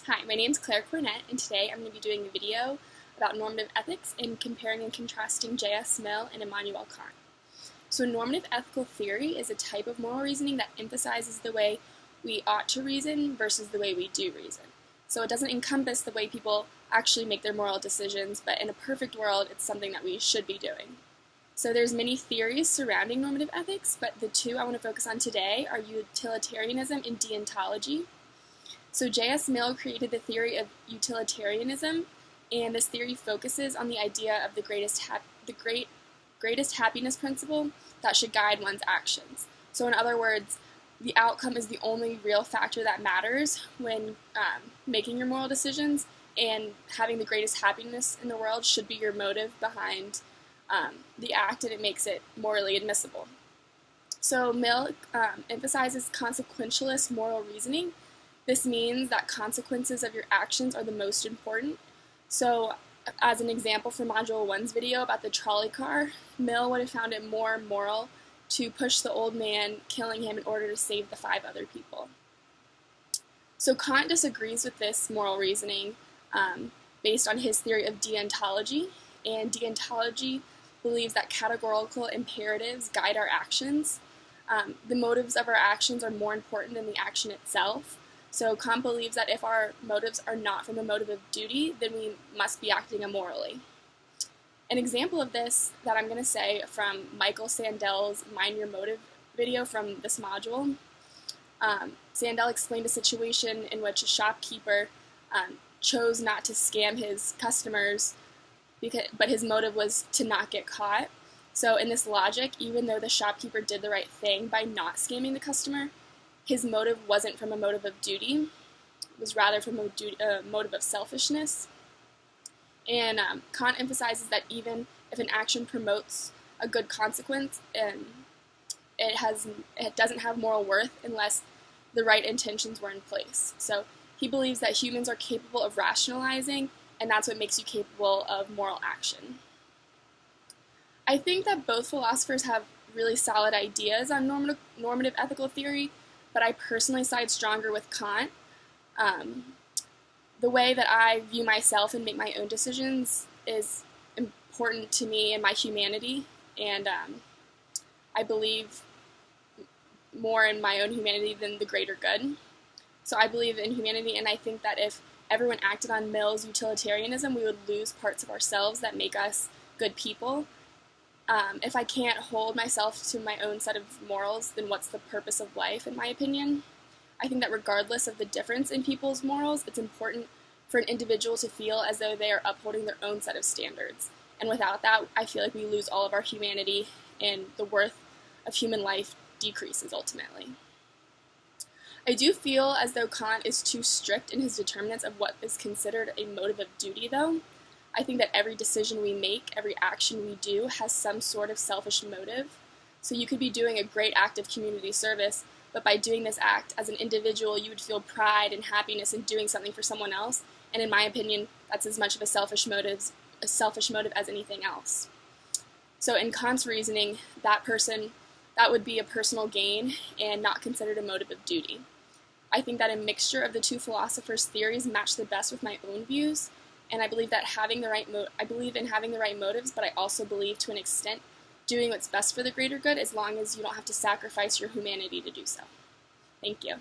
Hi, my name is Claire Cornett, and today I'm going to be doing a video about normative ethics and comparing and contrasting J.S. Mill and Immanuel Kant. So normative ethical theory is a type of moral reasoning that emphasizes the way we ought to reason versus the way we do reason. So it doesn't encompass the way people actually make their moral decisions, but in a perfect world, it's something that we should be doing. So there's many theories surrounding normative ethics, but the two I want to focus on today are utilitarianism and deontology. So J.S. Mill created the theory of utilitarianism, and this theory focuses on the idea of the greatest happiness principle that should guide one's actions. So in other words, the outcome is the only real factor that matters when making your moral decisions, and having the greatest happiness in the world should be your motive behind the act, and it makes it morally admissible. So Mill emphasizes consequentialist moral reasoning. This means that consequences of your actions are the most important. So, as an example from Module 1's video about the trolley car, Mill would have found it more moral to push the old man, killing him in order to save the 5 other people. So Kant disagrees with this moral reasoning based on his theory of deontology, and deontology believes that categorical imperatives guide our actions. The motives of our actions are more important than the action itself. So Kant believes that if our motives are not from a motive of duty, then we must be acting immorally. An example of this that I'm going to say from Michael Sandel's Mind Your Motive video from this module. Sandel explained a situation in which a shopkeeper chose not to scam his customers, but his motive was to not get caught. So in this logic, even though the shopkeeper did the right thing by not scamming the customer, his motive wasn't from a motive of duty. It was rather from a motive of selfishness. And Kant emphasizes that even if an action promotes a good consequence, it doesn't have moral worth unless the right intentions were in place. So he believes that humans are capable of rationalizing, and that's what makes you capable of moral action. I think that both philosophers have really solid ideas on normative ethical theory, but I personally side stronger with Kant. The way that I view myself and make my own decisions is important to me and my humanity, and I believe more in my own humanity than the greater good. So I believe in humanity, and I think that if everyone acted on Mill's utilitarianism, we would lose parts of ourselves that make us good people. If I can't hold myself to my own set of morals, then what's the purpose of life, in my opinion? I think that regardless of the difference in people's morals, it's important for an individual to feel as though they are upholding their own set of standards. And without that, I feel like we lose all of our humanity, and the worth of human life decreases ultimately. I do feel as though Kant is too strict in his determinants of what is considered a motive of duty, though. I think that every decision we make, every action we do, has some sort of selfish motive. So you could be doing a great act of community service, but by doing this act as an individual, you would feel pride and happiness in doing something for someone else. And in my opinion, that's as much of a selfish motive as anything else. So in Kant's reasoning, that would be a personal gain and not considered a motive of duty. I think that a mixture of the two philosophers' theories match the best with my own views. And I believe that I believe in having the right motives, but I also believe to an extent doing what's best for the greater good, as long as you don't have to sacrifice your humanity to do so. Thank you.